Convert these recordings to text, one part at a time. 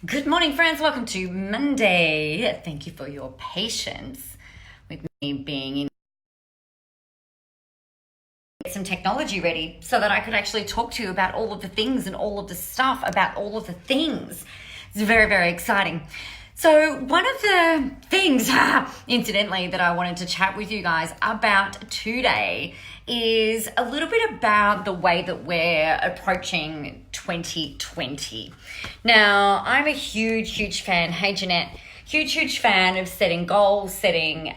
Good morning, friends. Welcome to Monday. Thank you for your patience with me being in some technology ready so that I could actually talk to you about all of the things and all of the stuff about all of the things. It's very, very exciting. So one of the things, incidentally, that I wanted to chat with you guys about today is a little bit about the way that we're approaching 2020. Now, I'm a huge fan. Hey, Jeanette. Huge fan of setting goals, setting,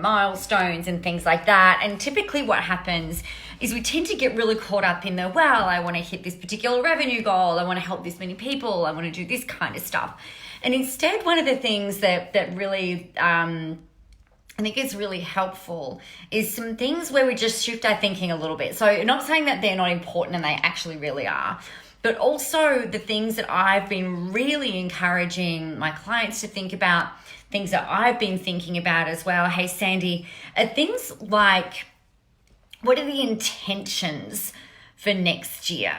milestones and things like that. And typically what happens is we tend to get really caught up in I want to hit this particular revenue goal. I want to help this many people. I want to do this kind of stuff. And instead, one of the things that really, I think is really helpful is some things where we just shift our thinking a little bit. So not saying that they're not important, and they actually really are, but also the things that I've been really encouraging my clients to think about, things that I've been thinking about as well. Hey, Sandy, are things like, what are the intentions for next year?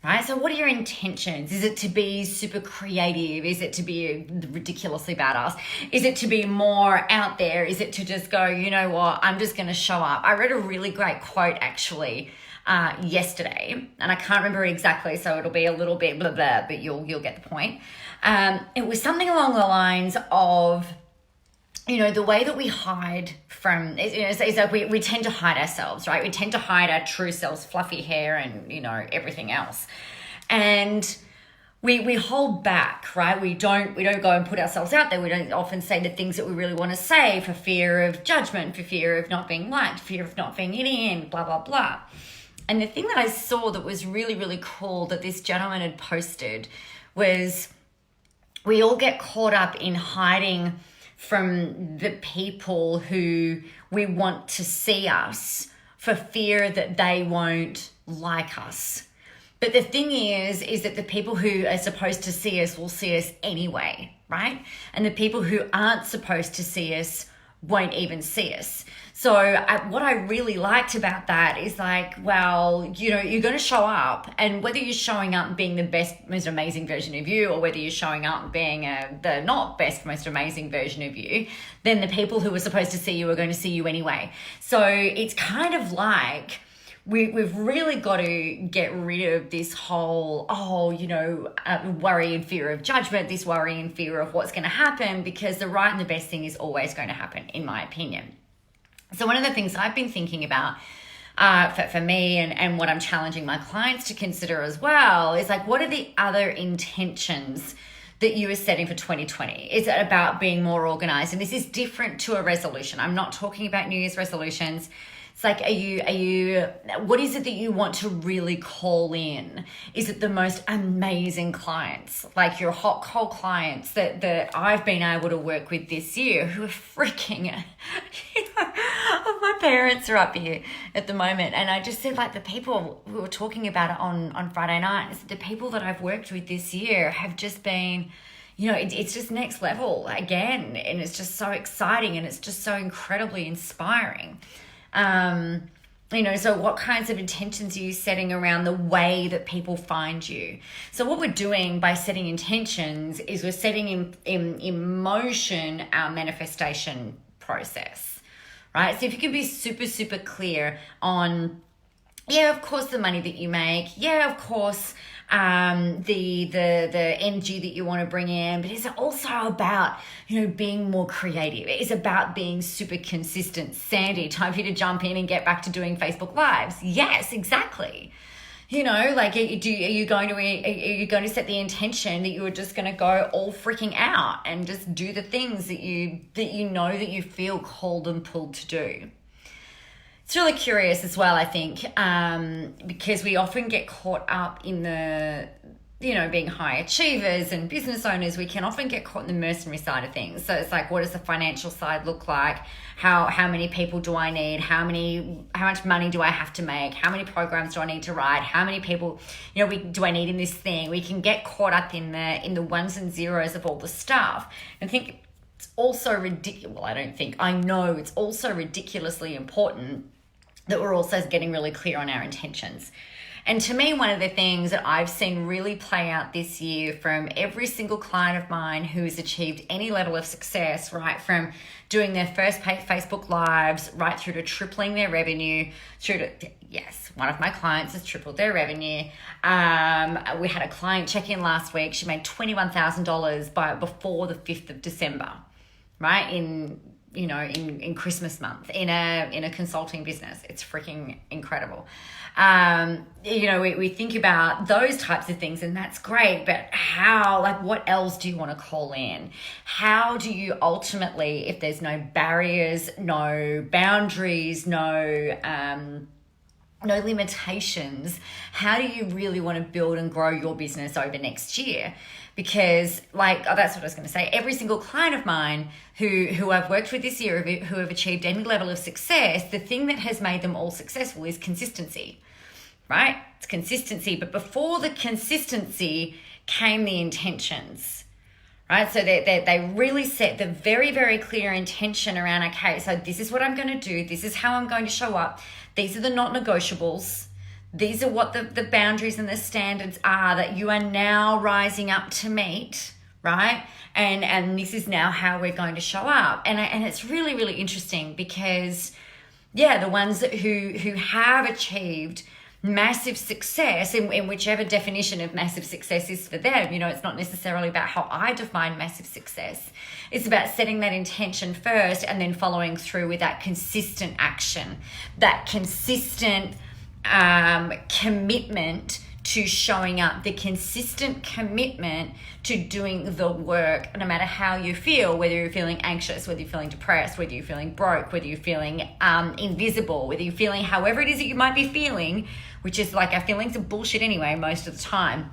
Right? So what are your intentions? Is it to be super creative? Is it to be ridiculously badass? Is it to be more out there? Is it to just go, you know what, I'm just going to show up? I read a really great quote actually yesterday, and I can't remember it exactly, so it'll be a little bit blah blah, but you'll get the point. It was something along the lines of, the way that we hide from, is that we tend to hide ourselves, right? We tend to hide our true selves, fluffy hair and, everything else. And we hold back, right? We don't go and put ourselves out there. We don't often say the things that we really want to say for fear of judgment, for fear of not being liked, fear of not being in, blah, blah, blah. And the thing that I saw that was really, really cool that this gentleman had posted was we all get caught up in hiding from the people who we want to see us for fear that they won't like us. But the thing is that the people who are supposed to see us will see us anyway, right? And the people who aren't supposed to see us won't even see us. So what I really liked about that is you're going to show up, and whether you're showing up being the best, most amazing version of you, or whether you're showing up being the not best, most amazing version of you, then the people who are supposed to see you are going to see you anyway. So it's kind of like we've really got to get rid of this whole, worry and fear of judgment, this worry and fear of what's going to happen, because the right and the best thing is always going to happen, in my opinion. So one of the things I've been thinking about for me and what I'm challenging my clients to consider as well is what are the other intentions that you are setting for 2020? Is it about being more organized? And this is different to a resolution. I'm not talking about New Year's resolutions. It's what is it that you want to really call in? Is it the most amazing clients, like your hot, cold clients that I've been able to work with this year who are freaking, my parents are up here at the moment. And I just said, the people who were talking about it on Friday night, the people that I've worked with this year have just been, it's just next level again. And it's just so exciting, and it's just so incredibly inspiring. So what kinds of intentions are you setting around the way that people find you? So what we're doing by setting intentions is we're setting in motion our manifestation process, right? So if you can be super, super clear on, of course, the money that you make, of course, the energy that you want to bring in, but it's also about, being more creative. It's about being super consistent. Sandy, time for you to jump in and get back to doing Facebook Lives. Yes, exactly. Are you going to set the intention that you are just going to go all freaking out and just do the things that you feel called and pulled to do? It's really curious as well, I think, because we often get caught up in the, being high achievers and business owners. We can often get caught in the mercenary side of things. So it's what does the financial side look like? How many people do I need? How much money do I have to make? How many programs do I need to write? How many people, do I need in this thing? We can get caught up in the ones and zeros of all the stuff. And I think it's also ridiculous. Well, I know it's also ridiculously important that we're also getting really clear on our intentions. And to me, one of the things that I've seen really play out this year from every single client of mine who has achieved any level of success, right, from doing their first Facebook Lives right through to tripling their revenue, yes, one of my clients has tripled their revenue. We had a client check in last week. She made $21,000 before the 5th of December, right, in Christmas month in a consulting business. It's freaking incredible. We think about those types of things, and that's great, but what else do you want to call in? How do you ultimately, if there's no barriers, no boundaries, no limitations, how do you really want to build and grow your business over next year? Because that's what I was going to say. Every single client of mine who I've worked with this year, who have achieved any level of success, the thing that has made them all successful is consistency, right? It's consistency. But before the consistency came the intentions, right? So they really set the very, very clear intention around, okay, so this is what I'm going to do. This is how I'm going to show up. These are the not negotiables. These are what the boundaries and the standards are that you are now rising up to meet, right? And this is now how we're going to show up. And it's really, really interesting because, the ones who have achieved massive success in whichever definition of massive success is for them, it's not necessarily about how I define massive success. It's about setting that intention first and then following through with that consistent action, that consistent commitment to showing up, the consistent commitment to doing the work, no matter how you feel, whether you're feeling anxious, whether you're feeling depressed, whether you're feeling broke, whether you're feeling invisible, whether you're feeling however it is that you might be feeling, which is our feelings are bullshit anyway most of the time.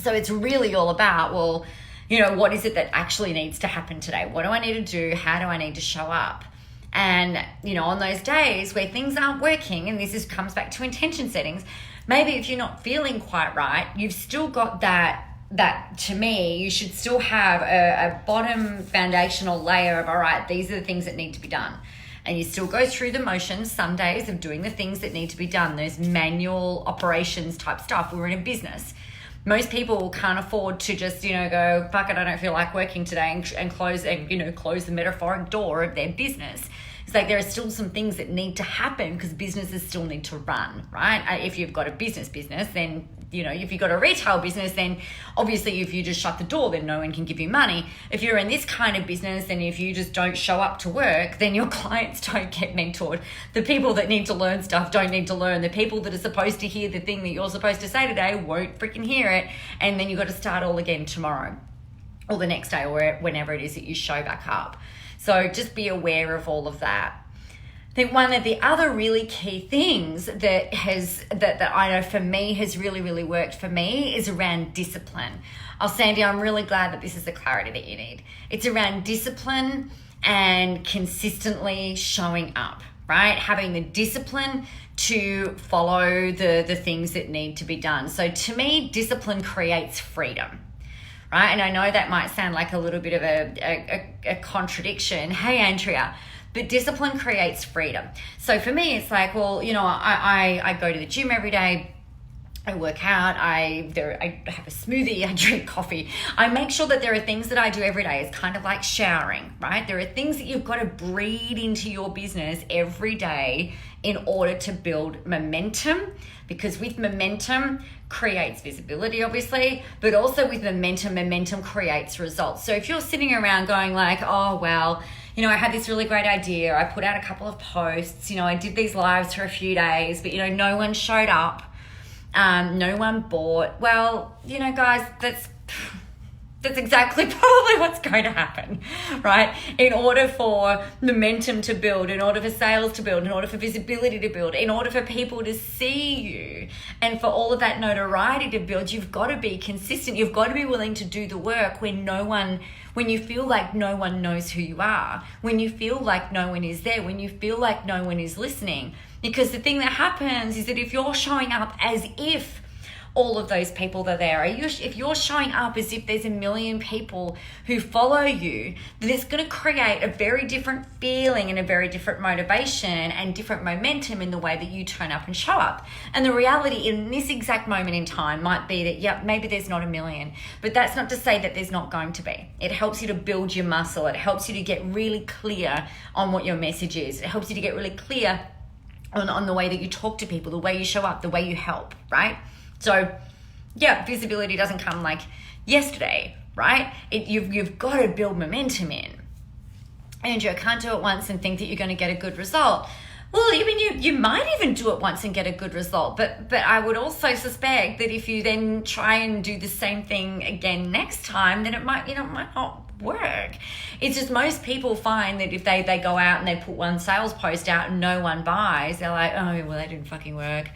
So it's really all about, what is it that actually needs to happen today? What do I need to do? How do I need to show up? And, on those days where things aren't working, and comes back to intention settings, maybe if you're not feeling quite right, you've still got that to me, you should still have a bottom foundational layer of, all right, these are the things that need to be done. And you still go through the motions some days of doing the things that need to be done, those manual operations type stuff. We're in a business. Most people can't afford to just, go, fuck it, I don't feel like working today and close the metaphoric door of their business. It's there are still some things that need to happen because businesses still need to run, right? If you've got a business, then, if you've got a retail business, then obviously if you just shut the door, then no one can give you money. If you're in this kind of business, then if you just don't show up to work, then your clients don't get mentored. The people that need to learn stuff don't need to learn. The people that are supposed to hear the thing that you're supposed to say today won't freaking hear it. And then you've got to start all again tomorrow or the next day or whenever it is that you show back up. So just be aware of all of that. I think one of the other really key things that I know for me has really, really worked for me is around discipline. Sandy, I'm really glad that this is the clarity that you need. It's around discipline and consistently showing up, right? Having the discipline to follow the things that need to be done. So to me, discipline creates freedom. Right? And I know that might sound like a little bit of a contradiction. Hey, Andrea, but discipline creates freedom. So for me, it's I go to the gym every day. I work out, I have a smoothie, I drink coffee. I make sure that there are things that I do every day. It's kind of like showering, right? There are things that you've got to breed into your business every day in order to build momentum, because with momentum creates visibility, obviously, but also with momentum creates results. So if you're sitting around going oh, well, I had this really great idea. I put out a couple of posts, I did these lives for a few days, but, no one showed up. No one bought. Well, guys, that's exactly probably what's going to happen, right? In order for momentum to build, in order for sales to build, in order for visibility to build, in order for people to see you, and for all of that notoriety to build, you've got to be consistent. You've got to be willing to do the work when you feel like no one knows who you are, when you feel like no one is there, when you feel like no one is listening. Because the thing that happens is that if you're showing up as if all of those people that are there? If you're showing up as if there's a million people who follow you, then it's going to create a very different feeling and a very different motivation and different momentum in the way that you turn up and show up. And the reality in this exact moment in time might be that, yeah, maybe there's not a million, but that's not to say that there's not going to be. It helps you to build your muscle. It helps you to get really clear on what your message is. It helps you to get really clear on the way that you talk to people, the way you show up, the way you help, right? So yeah, visibility doesn't come like yesterday, right? You've got to build momentum in. And you can't do it once and think that you're going to get a good result. Well, I mean, you might even do it once and get a good result, but I would also suspect that if you then try and do the same thing again next time, then it might not work. It's just most people find that if they go out and they put one sales post out and no one buys, they're like, oh, well, that didn't fucking work.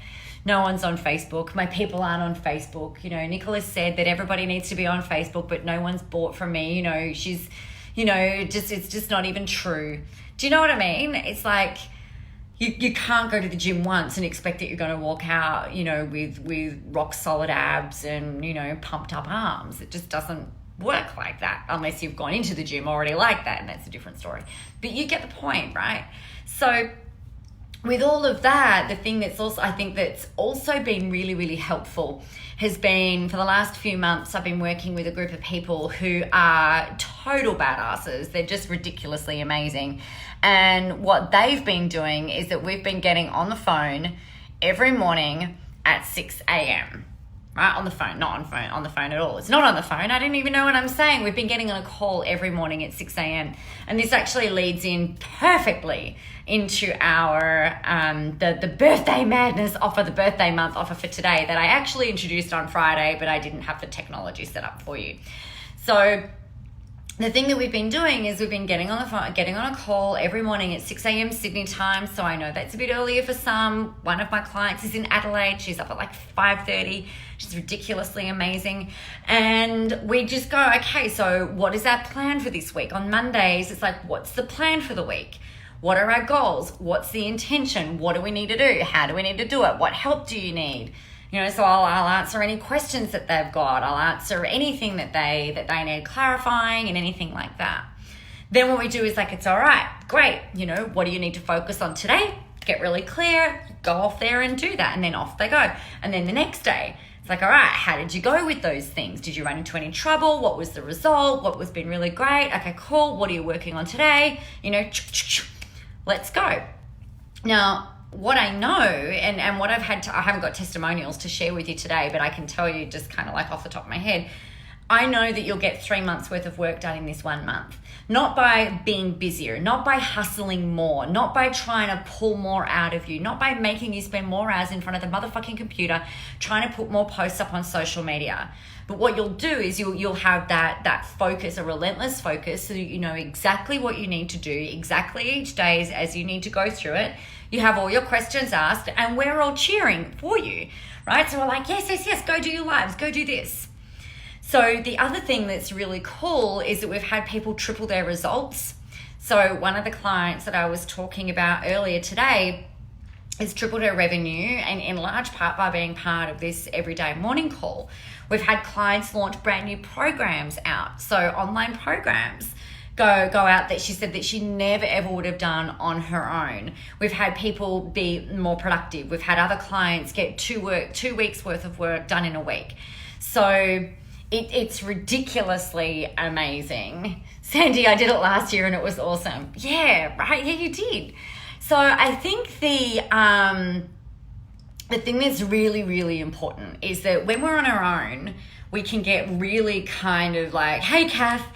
No one's on Facebook. My people aren't on Facebook. Nicholas said that everybody needs to be on Facebook, but no one's bought from me. She's, it's just not even true. Do you know what I mean? It's like, you can't go to the gym once and expect that you're going to walk out, with rock solid abs and, pumped up arms. It just doesn't work like that unless you've gone into the gym already like that, and that's a different story. But you get the point, right? So with all of that, the thing that's also been really, really helpful has been, for the last few months, I've been working with a group of people who are total badasses. They're just ridiculously amazing. And what they've been doing is that we've been getting on the phone every morning at 6 a.m. Right? On the phone, not on the phone at all. It's not on the phone. I don't even know what I'm saying. We've been getting on a call every morning at 6 a.m. And this actually leads in perfectly into our the birthday madness offer, the birthday month offer for today that I actually introduced on Friday, but I didn't have the technology set up for you. So the thing that we've been doing is we've been getting on the phone, getting on a call every morning at 6 a.m. Sydney time. So I know that's a bit earlier for some. One of my clients is in Adelaide. She's up at like 5:30. She's ridiculously amazing. And we just go, okay, so what is our plan for this week? On Mondays, it's like, what's the plan for the week? What are our goals? What's the intention? What do we need to do? How do we need to do it? What help do you need? So I'll answer any questions that they've got. I'll answer anything that they need clarifying and anything like that. Then what we do is like, it's all right, great. What do you need to focus on today? Get really clear, go off there and do that. And then off they go. And then the next day, it's like, all right, how did you go with those things? Did you run into any trouble? What was the result? What was been really great? Okay, cool. What are you working on today? Let's go. Now, what I know and what I haven't got testimonials to share with you today, but I can tell you just kind of like off the top of my head, I know that you'll get 3 months worth of work done in this 1 month. Not by being busier, not by hustling more, not by trying to pull more out of you, not by making you spend more hours in front of the motherfucking computer trying to put more posts up on social media. But what you'll do is you'll have that focus, a relentless focus, so that you know exactly what you need to do, exactly each day as you need to go through it. You have all your questions asked, and we're all cheering for you, right? So we're like, yes, go do your lives, go do this. So the other thing that's really cool is that we've had people triple their results. So one of the clients that I was talking about earlier today has tripled her revenue, and in large part by being part of this everyday morning call. We've had clients launch brand new programs out. So online programs go out that she said that she never ever would have done on her own. We've had people be more productive. We've had other clients get 2 weeks worth of work done in a week. So it's ridiculously amazing. Sandy, I did it last year and it was awesome. Yeah, right? Yeah, you did. So I think the thing that's really, really important is that when we're on our own, we can get really kind of like, hey, Kath,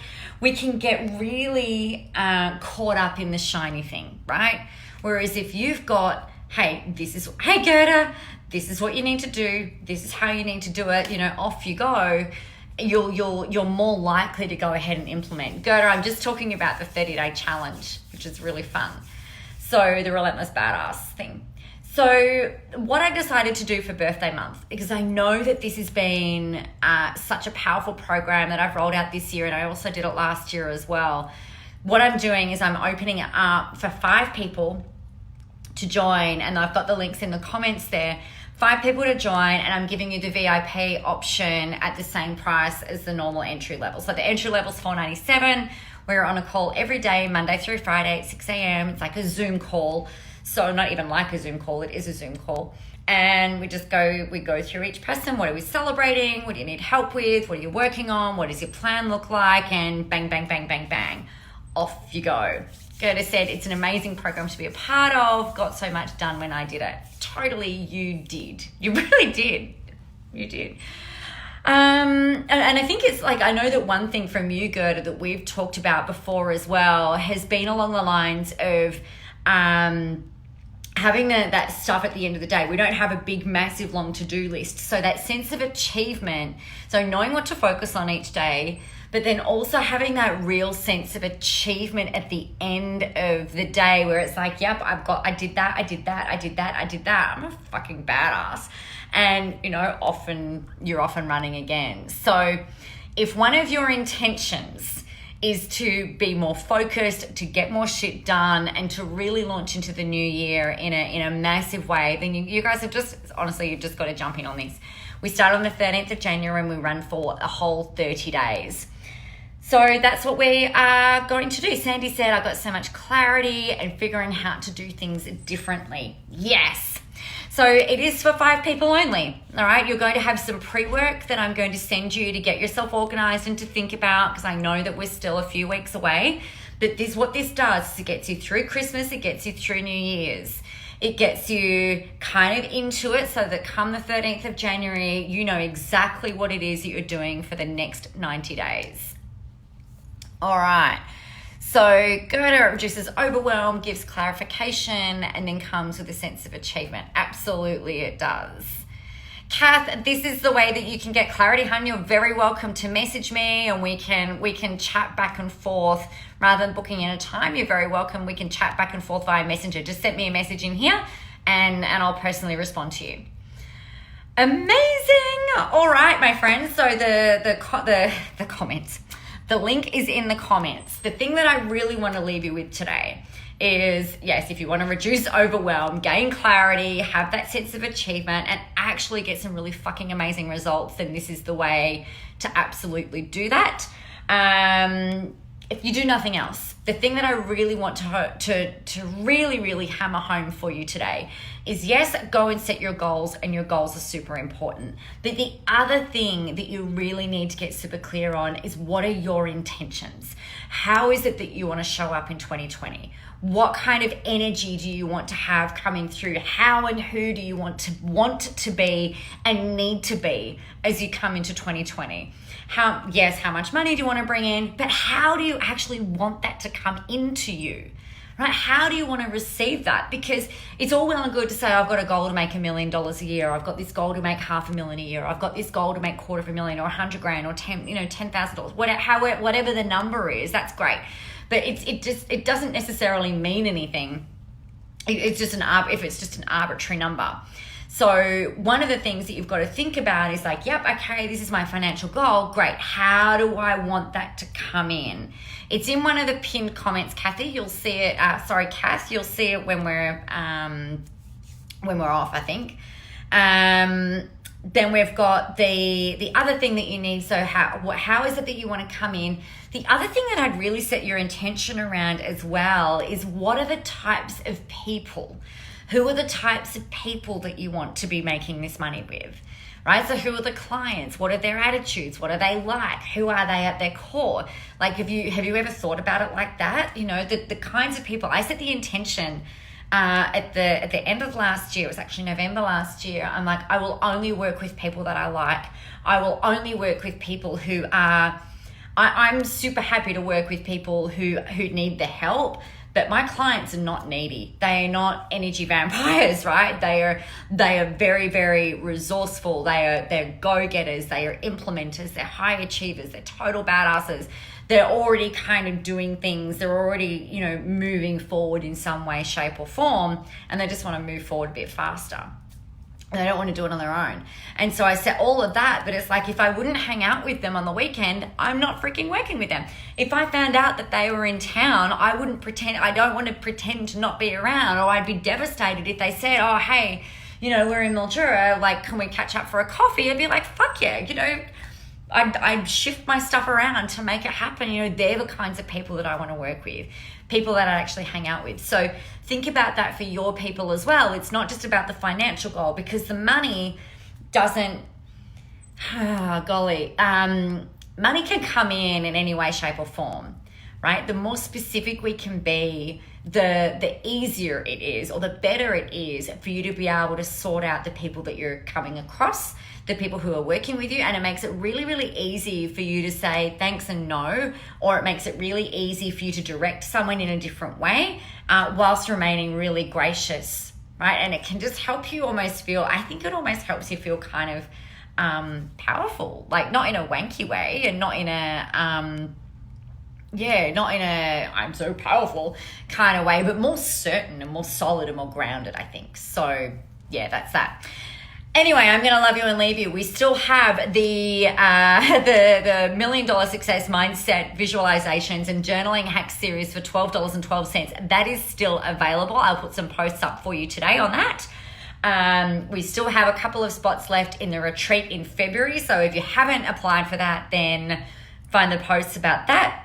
we can get really caught up in the shiny thing, right? Whereas if you've got, hey, Gerda, this is what you need to do. This is how you need to do it. Off you go. You're more likely to go ahead and implement. Gerda, I'm just talking about the 30-day challenge, which is really fun. So the relentless badass thing. So what I decided to do for birthday month, because I know that this has been such a powerful program that I've rolled out this year, and I also did it last year as well. What I'm doing is I'm opening it up for 5 people to join, and I've got the links in the comments there. 5 people to join, and I'm giving you the VIP option at the same price as the normal entry level. So the entry level is $497. We're on a call every day, Monday through Friday at 6 a.m. It's like a Zoom call. So not even like a Zoom call, it is a Zoom call. And we go through each person. What are we celebrating? What do you need help with? What are you working on? What does your plan look like? And bang, bang, bang, bang, bang. Off you go. Gerda said, it's an amazing program to be a part of. Got so much done when I did it. Totally, you did. You really did. You did. And I think it's like, I know that one thing from you, Gerda, that we've talked about before as well has been along the lines of having that stuff at the end of the day. We don't have a big, massive, long to-do list. So that sense of achievement, so knowing what to focus on each day, but then also having that real sense of achievement at the end of the day where it's like, yep, I did that. I'm a fucking badass. And, you know, you're off and running again. So if one of your intentions is to be more focused, to get more shit done, and to really launch into the new year in a massive way, then you guys have you've just got to jump in on this. We start on the 13th of January and we run for a whole 30 days. So that's what we are going to do. Sandy said, I got so much clarity and figuring out how to do things differently. Yes. So it is for 5 people only, all right? You're going to have some pre-work that I'm going to send you to get yourself organized and to think about, because I know that we're still a few weeks away. But what this does is it gets you through Christmas, it gets you through New Year's. It gets you kind of into it so that come the 13th of January, you know exactly what it is that you're doing for the next 90 days. All right. So Gerda reduces overwhelm, gives clarification, and then comes with a sense of achievement. Absolutely it does. Kath, this is the way that you can get clarity, hun. You're very welcome to message me and we can chat back and forth rather than booking in a time. You're very welcome. We can chat back and forth via Messenger. Just send me a message in here and I'll personally respond to you. Amazing. All right, my friends. So the comments. The link is in the comments. The thing that I really want to leave you with today is, yes, if you want to reduce overwhelm, gain clarity, have that sense of achievement, and actually get some really fucking amazing results, then this is the way to absolutely do that. If you do nothing else, the thing that I really want to really, really hammer home for you today is, yes, go and set your goals, and your goals are super important. But the other thing that you really need to get super clear on is, what are your intentions? How is it that you want to show up in 2020? What kind of energy do you want to have coming through? How and who do you want to be and need to be as you come into 2020? How much money do you want to bring in? But how do you actually want that to come into you? Right? How do you want to receive that? Because it's all well and good to say, I've got a goal to make $1 million a year. I've got this goal to make $500,000 a year. I've got this goal to make $250,000 or $100,000 or $10,000. Whatever the number is, that's great. But it doesn't necessarily mean anything. It's just if it's just an arbitrary number. So one of the things that you've got to think about is like, yep, okay, this is my financial goal. Great. How do I want that to come in? It's in one of the pinned comments, Kathy. You'll see it. Kath. You'll see it when we're off, I think. Then we've got the other thing that you need. So how is it that you want to come in? The other thing that I'd really set your intention around as well is, what are the types of people? Who are the types of people that you want to be making this money with? Right? So who are the clients? What are their attitudes? What are they like? Who are they at their core? Like, have you ever thought about it like that? You know, the kinds of people. I set the intention at the end of last year. It was actually November last year. I'm like, I will only work with people that I like. I will only work with people who are. I'm super happy to work with people who need the help. But my clients are not needy. They are not energy vampires, right? They are very, very resourceful. They're go-getters. They are implementers. They're high achievers. They're total badasses. They're already kind of doing things. They're already, moving forward in some way, shape, or form, and they just want to move forward a bit faster. They don't want to do it on their own. And so I set all of that, but it's like, if I wouldn't hang out with them on the weekend, I'm not freaking working with them. If I found out that they were in town, I don't want to pretend to not be around, or I'd be devastated if they said, oh, hey, we're in Mildura, like, can we catch up for a coffee? I'd be like, fuck yeah, I'd shift my stuff around to make it happen. They're the kinds of people that I want to work with, people that I actually hang out with. So think about that for your people as well. It's not just about the financial goal, because the money doesn't, money can come in any way, shape or form, right? The more specific we can be, the easier it is, or the better it is for you to be able to sort out the people that you're coming across, the people who are working with you. And it makes it really, really easy for you to say thanks and no, or it makes it really easy for you to direct someone in a different way, whilst remaining really gracious, right? And it can just help you almost feel, I think it almost helps you feel kind of powerful, like not in a wanky way, and not in a I'm so powerful kind of way, but more certain and more solid and more grounded, I think. So yeah, that's that. Anyway, I'm going to love you and leave you. We still have the $1 Million Success Mindset Visualizations and Journaling Hacks series for $12.12. That is still available. I'll put some posts up for you today on that. We still have a couple of spots left in the retreat in February. So if you haven't applied for that, then find the posts about that.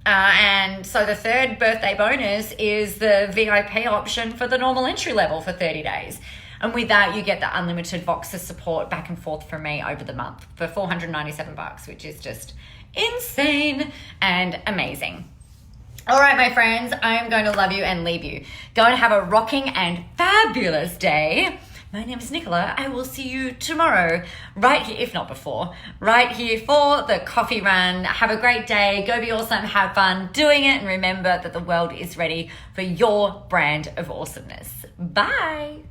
And so the third birthday bonus is the VIP option for the normal entry level for 30 days. And with that, you get the unlimited Voxer support back and forth from me over the month for $497, which is just insane and amazing. All right, my friends, I am going to love you and leave you. Go and have a rocking and fabulous day. My name is Nicola. I will see you tomorrow, right here, if not before, right here for the coffee run. Have a great day. Go be awesome. Have fun doing it. And remember that the world is ready for your brand of awesomeness. Bye.